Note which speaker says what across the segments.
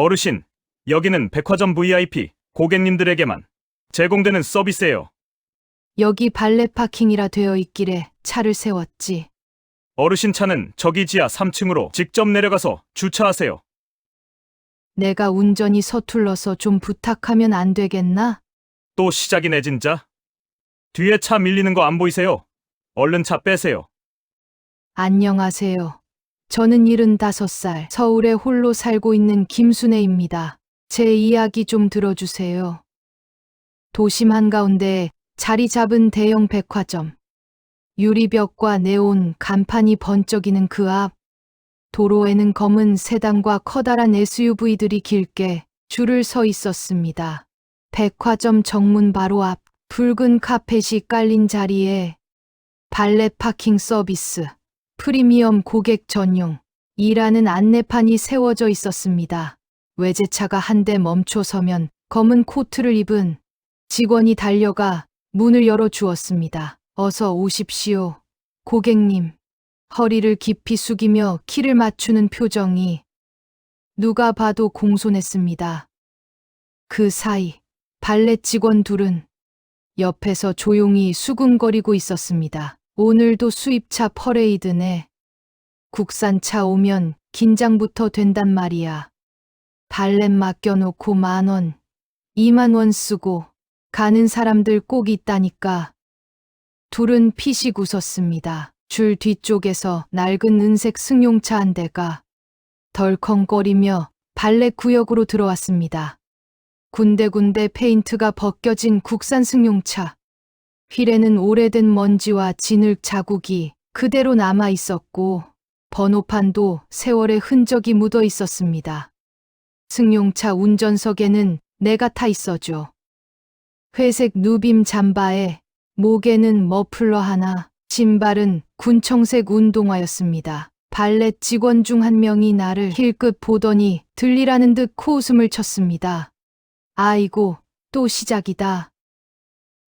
Speaker 1: 어르신, 여기는 백화점 VIP 고객님들에게만 제공되는 서비스예요.
Speaker 2: 여기 발렛 파킹이라 되어 있길래 차를 세웠지.
Speaker 1: 어르신 차는 저기 지하 3층으로 직접 내려가서 주차하세요.
Speaker 2: 내가 운전이 서툴러서 좀 부탁하면 안 되겠나?
Speaker 1: 또 시작이네 진짜. 뒤에 차 밀리는 거 안 보이세요? 얼른 차 빼세요.
Speaker 2: 안녕하세요. 저는 75살 서울에 홀로 살고 있는 김순애입니다. 제 이야기 좀 들어주세요. 도심 한가운데 자리 잡은 대형 백화점. 유리벽과 네온 간판이 번쩍이는 그 앞. 도로에는 검은 세단과 커다란 SUV들이 길게 줄을 서 있었습니다. 백화점 정문 바로 앞 붉은 카펫이 깔린 자리에 발렛 파킹 서비스, 프리미엄 고객 전용 이라는 안내판이 세워져 있었습니다. 외제차가 한 대 멈춰서면 검은 코트를 입은 직원이 달려가 문을 열어 주었습니다. 어서 오십시오, 고객님. 허리를 깊이 숙이며 키를 맞추는 표정이 누가 봐도 공손했습니다. 그 사이 발렛 직원 둘은 옆에서 조용히 수군거리고 있었습니다. 오늘도 수입차 퍼레이드네. 국산차 오면 긴장부터 된단 말이야. 발렛 맡겨놓고 10,000원, 20,000원 쓰고 가는 사람들 꼭 있다니까. 둘은 피식 웃었습니다. 줄 뒤쪽에서 낡은 은색 승용차 한 대가 덜컹거리며 발렛 구역으로 들어왔습니다. 군데군데 페인트가 벗겨진 국산 승용차. 휠에는 오래된 먼지와 진흙 자국이 그대로 남아 있었고 번호판도 세월의 흔적이 묻어 있었습니다. 승용차 운전석에는 내가 타 있어줘. 회색 누빔 잠바에 목에는 머플러 하나, 신발은 군청색 운동화였습니다. 발렛 직원 중 한 명이 나를 힐끗 보더니 들리라는 듯 코웃음을 쳤습니다. 아이고, 또 시작이다.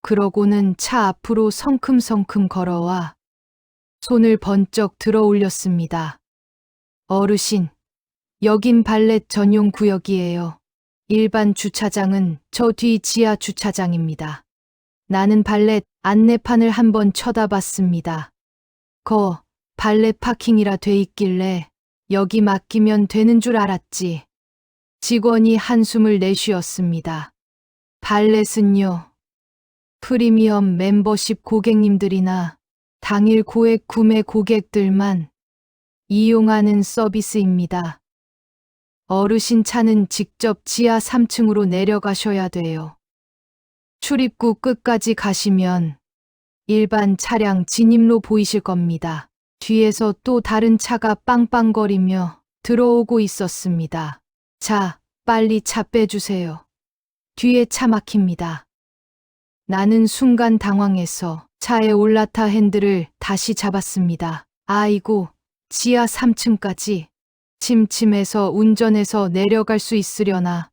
Speaker 2: 그러고는 차 앞으로 성큼성큼 걸어와 손을 번쩍 들어 올렸습니다. 어르신, 여긴 발렛 전용 구역이에요. 일반 주차장은 저 뒤 지하 주차장입니다. 나는 발렛 안내판을 한번 쳐다봤습니다. 발렛 파킹이라 돼 있길래 여기 맡기면 되는 줄 알았지. 직원이 한숨을 내쉬었습니다. 발렛은요, 프리미엄 멤버십 고객님들이나 당일 고액 구매 고객들만 이용하는 서비스입니다. 어르신 차는 직접 지하 3층으로 내려가셔야 돼요. 출입구 끝까지 가시면 일반 차량 진입로 보이실 겁니다. 뒤에서 또 다른 차가 빵빵거리며 들어오고 있었습니다. 자, 빨리 차 빼주세요. 뒤에 차 막힙니다. 나는 순간 당황해서 차에 올라타 핸들을 다시 잡았습니다. 아이고, 지하 3층까지 침침해서 운전해서 내려갈 수 있으려나.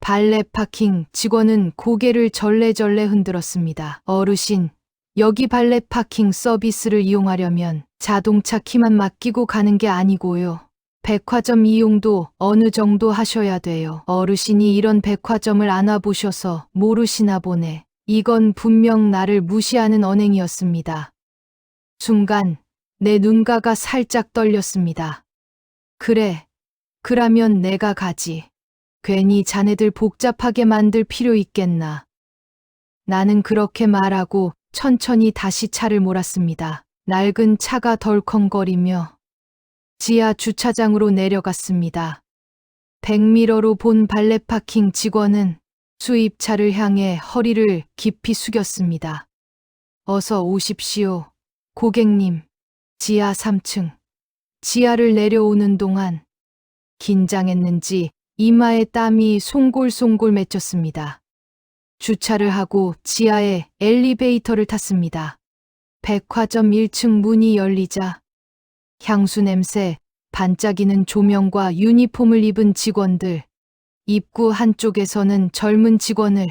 Speaker 2: 발렛 파킹 직원은 고개를 절레절레 흔들었습니다. 어르신, 여기 발렛 파킹 서비스를 이용하려면 자동차 키만 맡기고 가는 게 아니고요. 백화점 이용도 어느 정도 하셔야 돼요. 어르신이 이런 백화점을 안 와보셔서 모르시나 보네. 이건 분명 나를 무시하는 언행이었습니다. 순간 내 눈가가 살짝 떨렸습니다. 그래, 그러면 내가 가지. 괜히 자네들 복잡하게 만들 필요 있겠나. 나는 그렇게 말하고 천천히 다시 차를 몰았습니다. 낡은 차가 덜컹거리며 지하 주차장으로 내려갔습니다. 백미러로 본 발렛 파킹 직원은 수입차를 향해 허리를 깊이 숙였습니다. 어서 오십시오, 고객님. 지하 3층. 지하를 내려오는 동안 긴장했는지 이마에 땀이 송골송골 맺혔습니다. 주차를 하고 지하에 엘리베이터를 탔습니다. 백화점 1층 문이 열리자 향수 냄새, 반짝이는 조명과 유니폼을 입은 직원들, 입구 한쪽에서는 젊은 직원을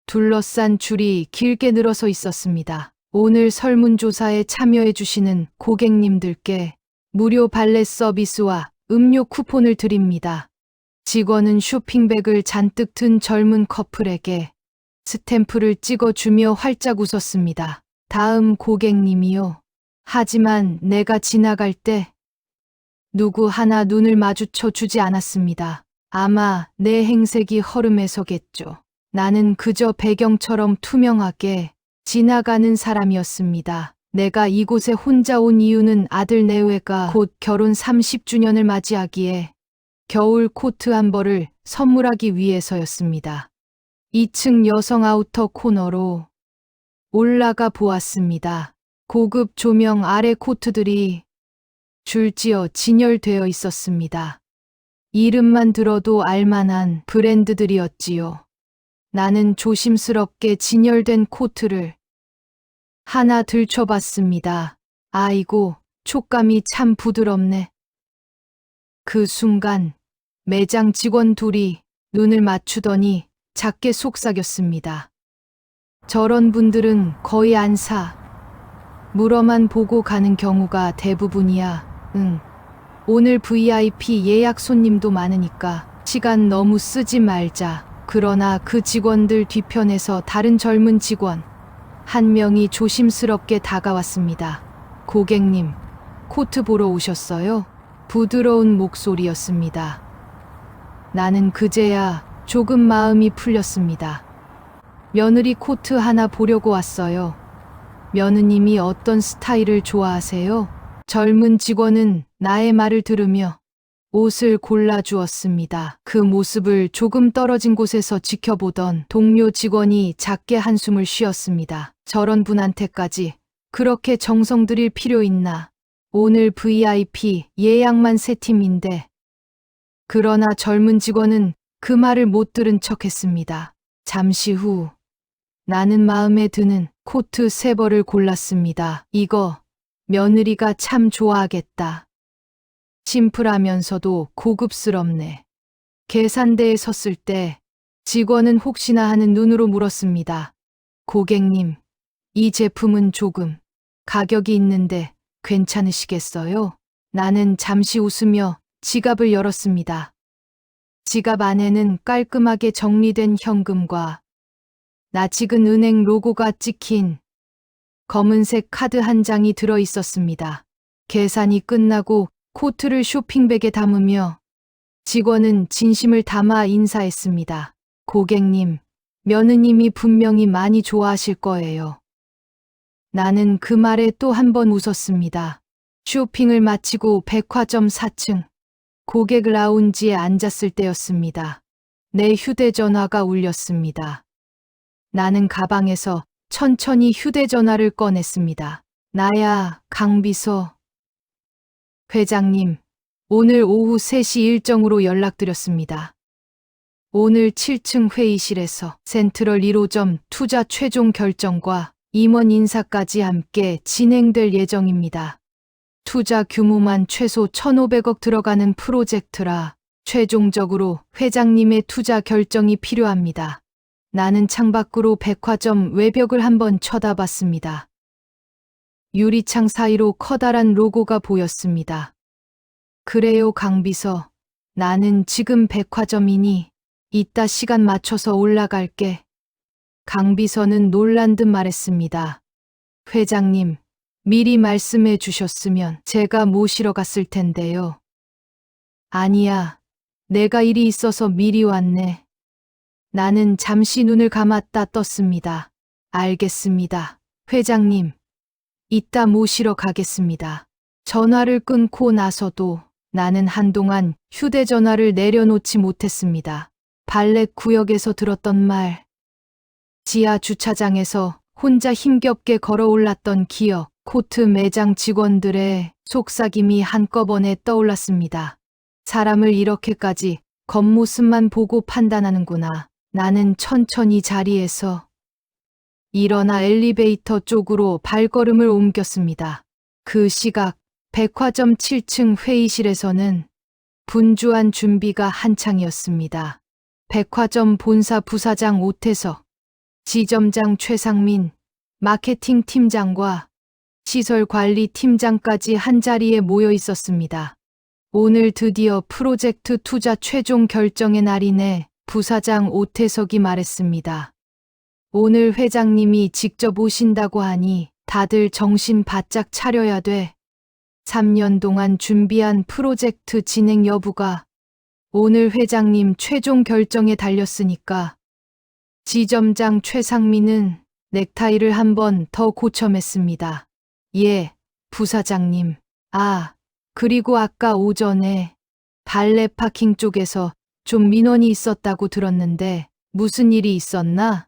Speaker 2: 둘러싼 줄이 길게 늘어서 있었습니다. 오늘 설문조사에 참여해주시는 고객님들께 무료 발렛 서비스와 음료 쿠폰을 드립니다. 직원은 쇼핑백을 잔뜩 든 젊은 커플에게 스탬프를 찍어주며 활짝 웃었습니다. 다음 고객님이요. 하지만 내가 지나갈 때 누구 하나 눈을 마주쳐 주지 않았습니다. 아마 내 행색이 허름해서겠죠. 나는 그저 배경처럼 투명하게 지나가는 사람이었습니다. 내가 이곳에 혼자 온 이유는 아들 내외가 곧 결혼 30주년을 맞이하기에 겨울 코트 한 벌을 선물하기 위해서였습니다. 2층 여성 아우터 코너로 올라가 보았습니다. 고급 조명 아래 코트들이 줄지어 진열되어 있었습니다. 이름만 들어도 알만한 브랜드들이었지요. 나는 조심스럽게 진열된 코트를 하나 들춰봤습니다. 아이고, 촉감이 참 부드럽네. 그 순간 매장 직원 둘이 눈을 맞추더니 작게 속삭였습니다. 저런 분들은 거의 안 사. 물어만 보고 가는 경우가 대부분이야. 응. 오늘 VIP 예약 손님도 많으니까 시간 너무 쓰지 말자. 그러나 그 직원들 뒤편에서 다른 젊은 직원 한 명이 조심스럽게 다가왔습니다. 고객님, 코트 보러 오셨어요? 부드러운 목소리였습니다. 나는 그제야 조금 마음이 풀렸습니다. 며느리 코트 하나 보려고 왔어요. 며느님이 어떤 스타일을 좋아하세요? 젊은 직원은 나의 말을 들으며 옷을 골라주었습니다. 그 모습을 조금 떨어진 곳에서 지켜보던 동료 직원이 작게 한숨을 쉬었습니다. 저런 분한테까지 그렇게 정성 들일 필요 있나? 오늘 VIP 예약만 3팀인데. 그러나 젊은 직원은 그 말을 못 들은 척했습니다. 잠시 후 나는 마음에 드는 코트 3벌을 골랐습니다. 이거 며느리가 참 좋아하겠다. 심플하면서도 고급스럽네. 계산대에 섰을 때 직원은 혹시나 하는 눈으로 물었습니다. 고객님, 이 제품은 조금 가격이 있는데 괜찮으시겠어요? 나는 잠시 웃으며 지갑을 열었습니다. 지갑 안에는 깔끔하게 정리된 현금과 낯익은 은행 로고가 찍힌 검은색 카드 한 장이 들어 있었습니다. 계산이 끝나고 코트를 쇼핑백에 담으며 직원은 진심을 담아 인사했습니다. 고객님, 며느님이 분명히 많이 좋아하실 거예요. 나는 그 말에 또 한 번 웃었습니다. 쇼핑을 마치고 백화점 4층 고객 라운지에 앉았을 때였습니다. 내 휴대전화가 울렸습니다. 나는 가방에서 천천히 휴대전화를 꺼냈습니다. 나야, 강비서. 회장님, 오늘 오후 3시 일정으로 연락드렸습니다. 오늘 7층 회의실에서 센트럴 1호점 투자 최종 결정과 임원 인사까지 함께 진행될 예정입니다. 투자 규모만 최소 1,500억 들어가는 프로젝트라 최종적으로 회장님의 투자 결정이 필요합니다. 나는 창밖으로 백화점 외벽을 한번 쳐다봤습니다. 유리창 사이로 커다란 로고가 보였습니다. 그래요, 강비서. 나는 지금 백화점이니 이따 시간 맞춰서 올라갈게. 강비서는 놀란 듯 말했습니다. 회장님, 미리 말씀해 주셨으면 제가 모시러 갔을 텐데요. 아니야, 내가 일이 있어서 미리 왔네. 나는 잠시 눈을 감았다 떴습니다. 알겠습니다. 회장님, 이따 모시러 가겠습니다. 전화를 끊고 나서도 나는 한동안 휴대전화를 내려놓지 못했습니다. 발렛 구역에서 들었던 말, 지하 주차장에서 혼자 힘겹게 걸어 올랐던 기억, 코트 매장 직원들의 속삭임이 한꺼번에 떠올랐습니다. 사람을 이렇게까지 겉모습만 보고 판단하는구나. 나는 천천히 자리에서 일어나 엘리베이터 쪽으로 발걸음을 옮겼습니다. 그 시각 백화점 7층 회의실에서는 분주한 준비가 한창이었습니다. 백화점 본사 부사장 오태석, 지점장 최상민, 마케팅 팀장과 시설 관리 팀장까지 한자리에 모여 있었습니다. 오늘 드디어 프로젝트 투자 최종 결정의 날이네. 부사장 오태석이 말했습니다. 오늘 회장님이 직접 오신다고 하니 다들 정신 바짝 차려야 돼. 3년 동안 준비한 프로젝트 진행 여부가 오늘 회장님 최종 결정에 달렸으니까. 지점장 최상민은 넥타이를 한 번 더 고쳐맸습니다. 예, 부사장님. 아, 그리고 아까 오전에 발레 파킹 쪽에서 좀 민원이 있었다고 들었는데 무슨 일이 있었나?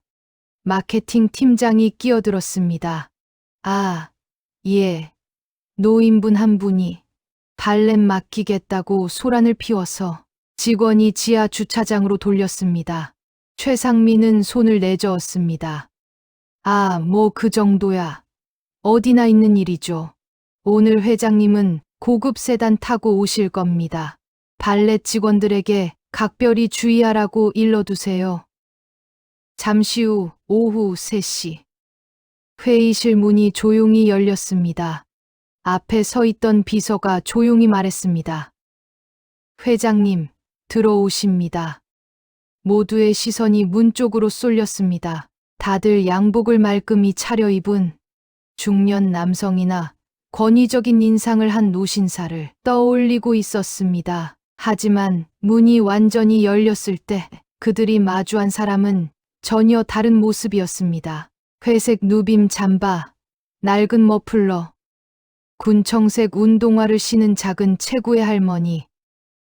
Speaker 2: 마케팅 팀장이 끼어들었습니다. 아, 예. 노인분 한 분이 발렛 맡기겠다고 소란을 피워서 직원이 지하 주차장으로 돌렸습니다. 최상민은 손을 내저었습니다. 아, 뭐 그 정도야. 어디나 있는 일이죠. 오늘 회장님은 고급 세단 타고 오실 겁니다. 발렛 직원들에게 각별히 주의하라고 일러두세요. 잠시 후 오후 3시. 회의실 문이 조용히 열렸습니다. 앞에 서 있던 비서가 조용히 말했습니다. 회장님, 들어오십니다. 모두의 시선이 문 쪽으로 쏠렸습니다. 다들 양복을 말끔히 차려입은 중년 남성이나 권위적인 인상을 한 노신사를 떠올리고 있었습니다. 하지만 문이 완전히 열렸을 때 그들이 마주한 사람은 전혀 다른 모습이었습니다. 회색 누빔 잠바, 낡은 머플러, 군청색 운동화를 신은 작은 체구의 할머니,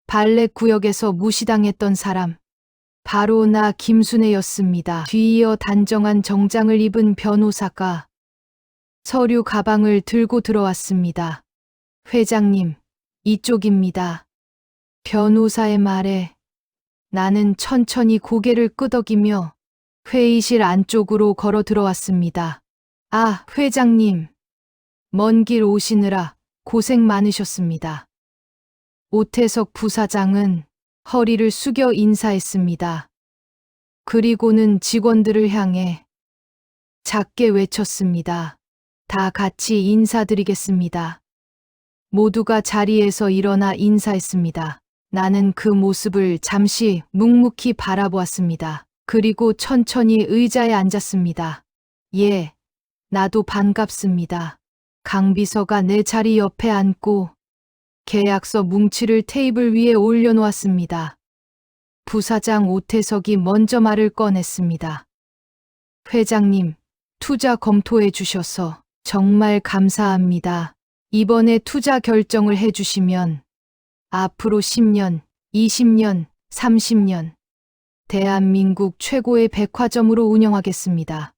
Speaker 2: 발렛 구역에서 무시당했던 사람, 바로 나 김순애였습니다. 뒤이어 단정한 정장을 입은 변호사가 서류 가방을 들고 들어왔습니다. 회장님, 이쪽입니다. 변호사의 말에 나는 천천히 고개를 끄덕이며 회의실 안쪽으로 걸어 들어왔습니다. 아, 회장님. 먼 길 오시느라 고생 많으셨습니다. 오태석 부사장은 허리를 숙여 인사했습니다. 그리고는 직원들을 향해 작게 외쳤습니다. 다 같이 인사드리겠습니다. 모두가 자리에서 일어나 인사했습니다. 나는 그 모습을 잠시 묵묵히 바라보았습니다. 그리고 천천히 의자에 앉았습니다. 예, 나도 반갑습니다. 강 비서가 내 자리 옆에 앉고 계약서 뭉치를 테이블 위에 올려놓았습니다. 부사장 오태석이 먼저 말을 꺼냈습니다. 회장님, 투자 검토해 주셔서 정말 감사합니다. 이번에 투자 결정을 해주시면 앞으로 10년, 20년, 30년 대한민국 최고의 백화점으로 운영하겠습니다.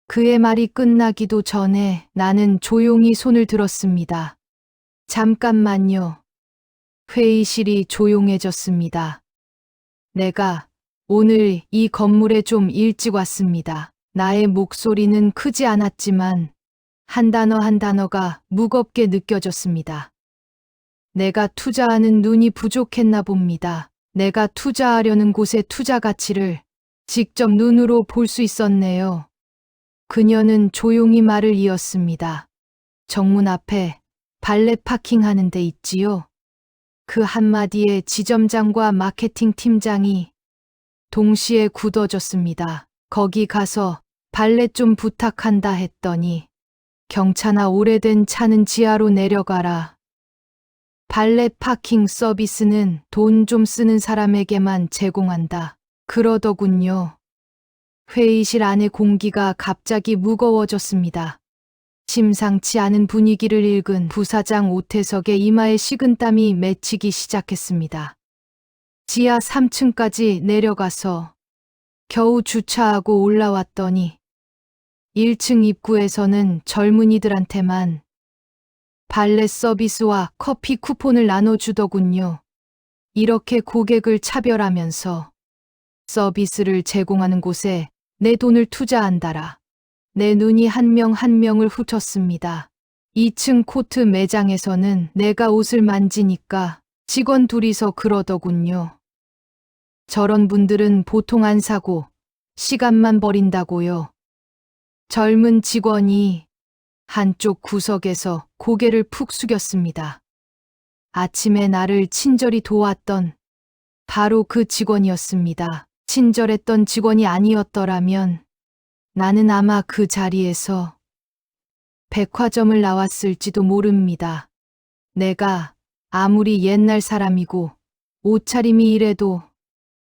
Speaker 2: 그의 말이 끝나기도 전에 나는 조용히 손을 들었습니다. 잠깐만요. 회의실이 조용해졌습니다. 내가 오늘 이 건물에 좀 일찍 왔습니다. 나의 목소리는 크지 않았지만 한 단어 한 단어가 무겁게 느껴졌습니다. 내가 투자하는 눈이 부족했나 봅니다. 내가 투자하려는 곳의 투자 가치를 직접 눈으로 볼 수 있었네요. 그녀는 조용히 말을 이었습니다. 정문 앞에 발렛 파킹하는 데 있지요. 그 한마디에 지점장과 마케팅 팀장이 동시에 굳어졌습니다. 거기 가서 발렛 좀 부탁한다 했더니 경차나 오래된 차는 지하로 내려가라. 발렛 파킹 서비스는 돈 좀 쓰는 사람에게만 제공한다. 그러더군요. 회의실 안의 공기가 갑자기 무거워졌습니다. 심상치 않은 분위기를 읽은 부사장 오태석의 이마에 식은땀이 맺히기 시작했습니다. 지하 3층까지 내려가서 겨우 주차하고 올라왔더니 1층 입구에서는 젊은이들한테만 발렛 서비스와 커피 쿠폰을 나눠주더군요. 이렇게 고객을 차별하면서 서비스를 제공하는 곳에 내 돈을 투자한다라. 내 눈이 한 명 한 명을 훑었습니다. 2층 코트 매장에서는 내가 옷을 만지니까 직원 둘이서 그러더군요. 저런 분들은 보통 안 사고 시간만 버린다고요. 젊은 직원이 한쪽 구석에서 고개를 푹 숙였습니다. 아침에 나를 친절히 도왔던 바로 그 직원이었습니다. 친절했던 직원이 아니었더라면 나는 아마 그 자리에서 백화점을 나왔을지도 모릅니다. 내가 아무리 옛날 사람이고 옷차림이 이래도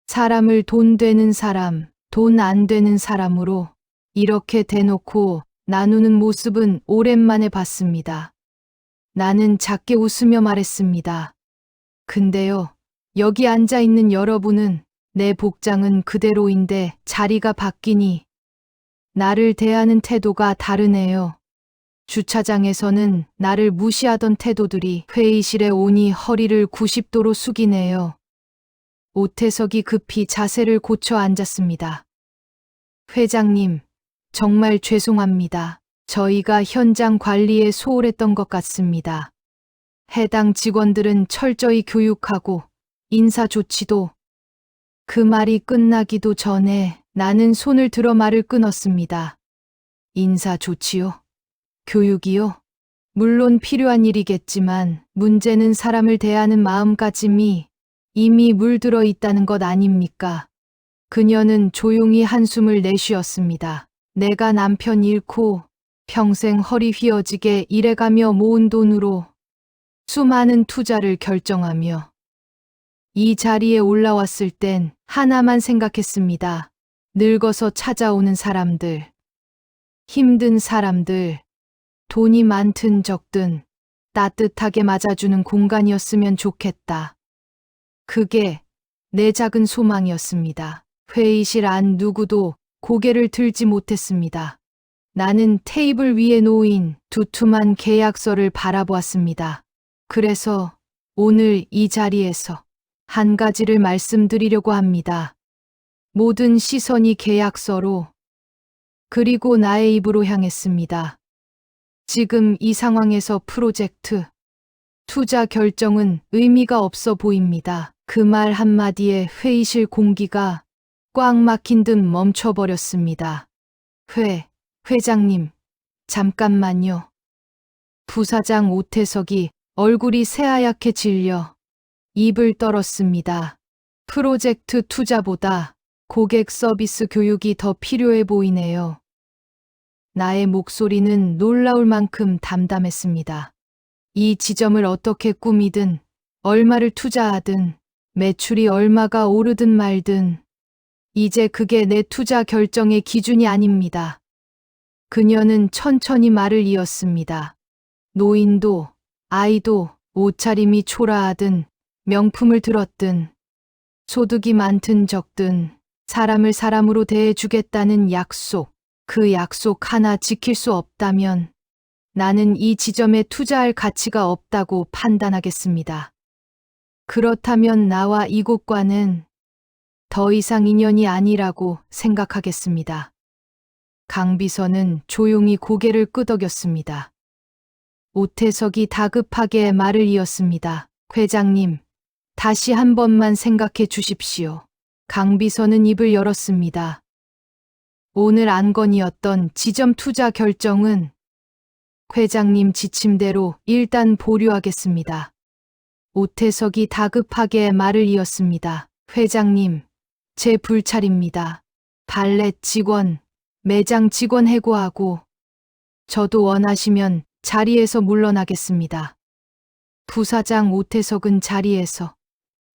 Speaker 2: 사람을 돈 되는 사람, 돈 안 되는 사람으로 이렇게 대놓고 나누는 모습은 오랜만에 봤습니다. 나는 작게 웃으며 말했습니다. 근데요, 여기 앉아 있는 여러분은 내 복장은 그대로인데 자리가 바뀌니 나를 대하는 태도가 다르네요. 주차장에서는 나를 무시하던 태도들이 회의실에 오니 허리를 90도로 숙이네요. 오태석이 급히 자세를 고쳐 앉았습니다. 회장님, 정말 죄송합니다. 저희가 현장 관리에 소홀했던 것 같습니다. 해당 직원들은 철저히 교육하고 인사 조치도. 그 말이 끝나기도 전에 나는 손을 들어 말을 끊었습니다. 인사 조치요? 교육이요? 물론 필요한 일이겠지만 문제는 사람을 대하는 마음가짐이 이미 물들어 있다는 것 아닙니까? 그녀는 조용히 한숨을 내쉬었습니다. 내가 남편 잃고 평생 허리 휘어지게 일해가며 모은 돈으로 수많은 투자를 결정하며 이 자리에 올라왔을 땐 하나만 생각했습니다. 늙어서 찾아오는 사람들, 힘든 사람들, 돈이 많든 적든 따뜻하게 맞아주는 공간이었으면 좋겠다. 그게 내 작은 소망이었습니다. 회의실 안 누구도 고개를 들지 못했습니다. 나는 테이블 위에 놓인 두툼한 계약서를 바라보았습니다. 그래서 오늘 이 자리에서 한 가지를 말씀드리려고 합니다. 모든 시선이 계약서로 그리고 나의 입으로 향했습니다. 지금 이 상황에서 프로젝트, 투자 결정은 의미가 없어 보입니다. 그 말 한마디에 회의실 공기가 꽉 막힌 듯 멈춰버렸습니다. 회장님, 잠깐만요. 부사장 오태석이 얼굴이 새하얗게 질려 입을 떨었습니다. 프로젝트 투자보다 고객 서비스 교육이 더 필요해 보이네요. 나의 목소리는 놀라울 만큼 담담했습니다. 이 지점을 어떻게 꾸미든, 얼마를 투자하든, 매출이 얼마가 오르든 말든, 이제 그게 내 투자 결정의 기준이 아닙니다. 그녀는 천천히 말을 이었습니다. 노인도, 아이도, 옷차림이 초라하든, 명품을 들었든, 소득이 많든 적든, 사람을 사람으로 대해주겠다는 약속, 그 약속 하나 지킬 수 없다면 나는 이 지점에 투자할 가치가 없다고 판단하겠습니다. 그렇다면 나와 이곳과는 더 이상 인연이 아니라고 생각하겠습니다. 강비서는 조용히 고개를 끄덕였습니다. 오태석이 다급하게 말을 이었습니다. 회장님, 다시 한 번만 생각해 주십시오. 강비서는 입을 열었습니다. 오늘 안건이었던 지점 투자 결정은 회장님 지침대로 일단 보류하겠습니다. 오태석이 다급하게 말을 이었습니다. 회장님, 제 불찰입니다. 발렛 직원, 매장 직원 해고하고 저도 원하시면 자리에서 물러나겠습니다. 부사장 오태석은 자리에서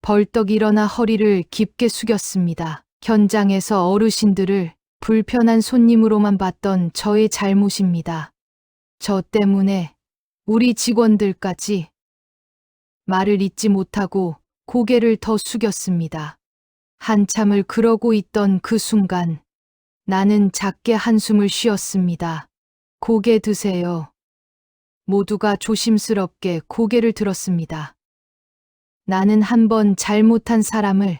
Speaker 2: 벌떡 일어나 허리를 깊게 숙였습니다. 현장에서 어르신들을 불편한 손님으로만 봤던 저의 잘못입니다. 저 때문에 우리 직원들까지. 말을 잇지 못하고 고개를 더 숙였습니다. 한참을 그러고 있던 그 순간 나는 작게 한숨을 쉬었습니다. 고개 드세요. 모두가 조심스럽게 고개를 들었습니다. 나는 한 번 잘못한 사람을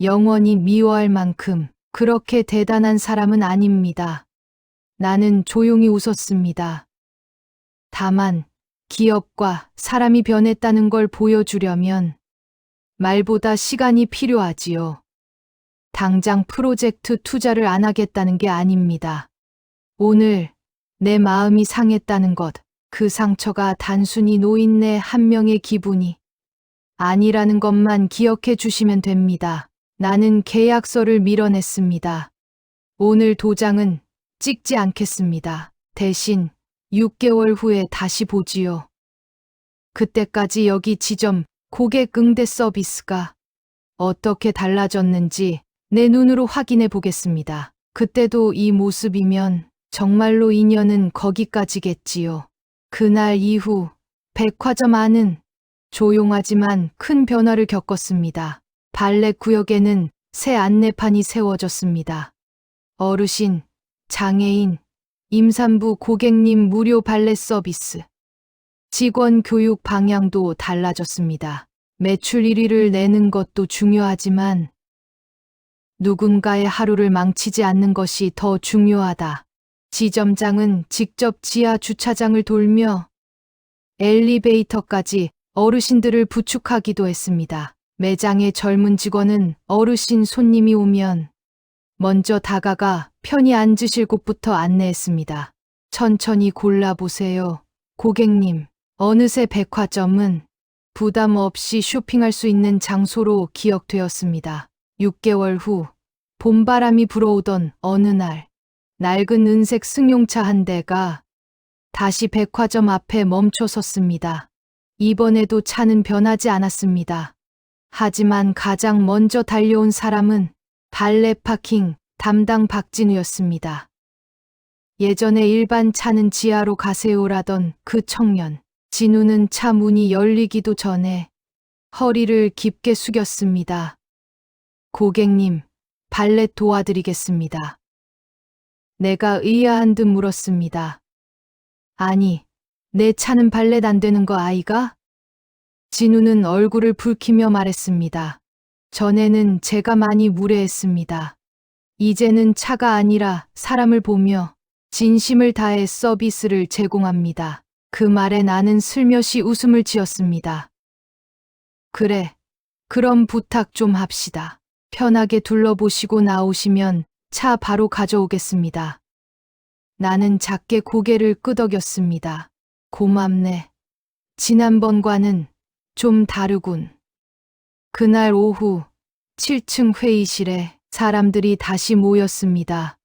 Speaker 2: 영원히 미워할 만큼 그렇게 대단한 사람은 아닙니다. 나는 조용히 웃었습니다. 다만 기업과 사람이 변했다는 걸 보여주려면 말보다 시간이 필요하지요. 당장 프로젝트 투자를 안 하겠다는 게 아닙니다. 오늘 내 마음이 상했다는 것, 그 상처가 단순히 노인네 한 명의 기분이 아니라는 것만 기억해 주시면 됩니다. 나는 계약서를 밀어냈습니다. 오늘 도장은 찍지 않겠습니다. 대신 6개월 후에 다시 보지요. 그때까지 여기 지점 고객 응대 서비스가 어떻게 달라졌는지 내 눈으로 확인해 보겠습니다. 그때도 이 모습이면 정말로 인연은 거기까지겠지요. 그날 이후 백화점 안은 조용하지만 큰 변화를 겪었습니다. 발렛 구역에는 새 안내판이 세워졌습니다. 어르신, 장애인, 임산부 고객님 무료 발렛 서비스. 직원 교육 방향도 달라졌습니다. 매출 1위를 내는 것도 중요하지만 누군가의 하루를 망치지 않는 것이 더 중요하다. 지점장은 직접 지하 주차장을 돌며 엘리베이터까지 어르신들을 부축하기도 했습니다. 매장의 젊은 직원은 어르신 손님이 오면 먼저 다가가 편히 앉으실 곳부터 안내했습니다. 천천히 골라보세요. 고객님, 어느새 백화점은 부담 없이 쇼핑할 수 있는 장소로 기억되었습니다. 6개월 후 봄바람이 불어오던 어느 날 낡은 은색 승용차 한 대가 다시 백화점 앞에 멈춰 섰습니다. 이번에도 차는 변하지 않았습니다. 하지만 가장 먼저 달려온 사람은 발렛 파킹 담당 박진우였습니다. 예전에 일반 차는 지하로 가세요라던 그 청년. 진우는 차 문이 열리기도 전에 허리를 깊게 숙였습니다. 고객님, 발렛 도와드리겠습니다. 내가 의아한 듯 물었습니다. 아니, 내 차는 발렛 안 되는 거 아이가? 진우는 얼굴을 붉히며 말했습니다. 전에는 제가 많이 무례했습니다. 이제는 차가 아니라 사람을 보며 진심을 다해 서비스를 제공합니다. 그 말에 나는 슬며시 웃음을 지었습니다. 그래, 그럼 부탁 좀 합시다. 편하게 둘러보시고 나오시면 차 바로 가져오겠습니다. 나는 작게 고개를 끄덕였습니다. 고맙네. 지난번과는 좀 다르군. 그날 오후 7층 회의실에 사람들이 다시 모였습니다.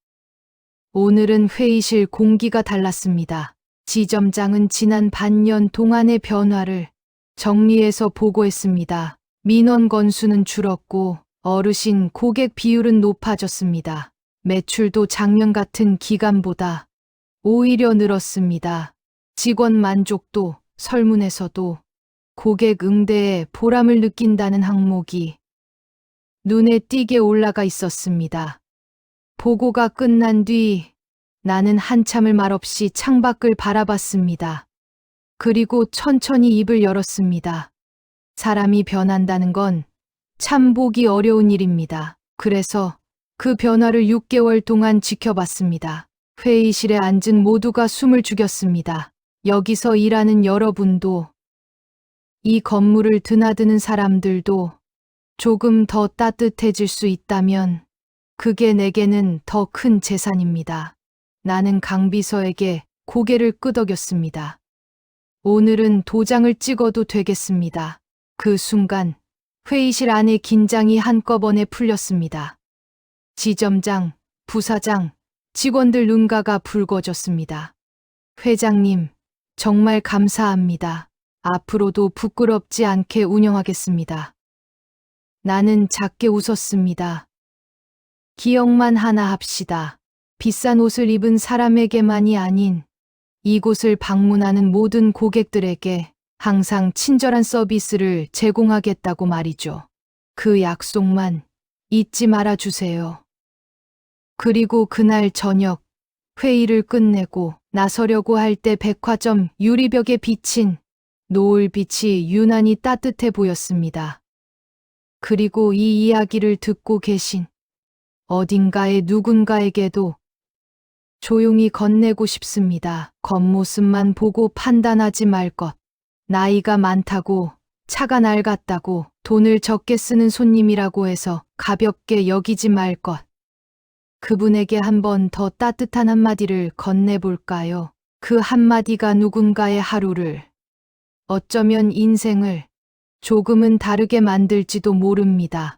Speaker 2: 오늘은 회의실 공기가 달랐습니다. 지점장은 지난 반년 동안의 변화를 정리해서 보고했습니다. 민원 건수는 줄었고 어르신 고객 비율은 높아졌습니다. 매출도 작년 같은 기간보다 오히려 늘었습니다. 직원 만족도, 설문에서도 고객 응대에 보람을 느낀다는 항목이 눈에 띄게 올라가 있었습니다. 보고가 끝난 뒤 나는 한참을 말없이 창밖을 바라봤습니다. 그리고 천천히 입을 열었습니다. 사람이 변한다는 건 참 보기 어려운 일입니다. 그래서 그 변화를 6개월 동안 지켜봤습니다. 회의실에 앉은 모두가 숨을 죽였습니다. 여기서 일하는 여러분도, 이 건물을 드나드는 사람들도 조금 더 따뜻해질 수 있다면 그게 내게는 더 큰 재산입니다. 나는 강비서에게 고개를 끄덕였습니다. 오늘은 도장을 찍어도 되겠습니다. 그 순간 회의실 안의 긴장이 한꺼번에 풀렸습니다. 지점장, 부사장, 직원들 눈가가 붉어졌습니다. 회장님, 정말 감사합니다. 앞으로도 부끄럽지 않게 운영하겠습니다. 나는 작게 웃었습니다. 기억만 하나 합시다. 비싼 옷을 입은 사람에게만이 아닌 이곳을 방문하는 모든 고객들에게 항상 친절한 서비스를 제공하겠다고 말이죠. 그 약속만 잊지 말아 주세요. 그리고 그날 저녁 회의를 끝내고 나서려고 할 때 백화점 유리벽에 비친 노을빛이 유난히 따뜻해 보였습니다. 그리고 이 이야기를 듣고 계신 어딘가의 누군가에게도 조용히 건네고 싶습니다. 겉모습만 보고 판단하지 말 것. 나이가 많다고, 차가 낡았다고, 돈을 적게 쓰는 손님이라고 해서 가볍게 여기지 말 것. 그분에게 한 번 더 따뜻한 한마디를 건네볼까요? 그 한마디가 누군가의 하루를, 어쩌면 인생을 조금은 다르게 만들지도 모릅니다.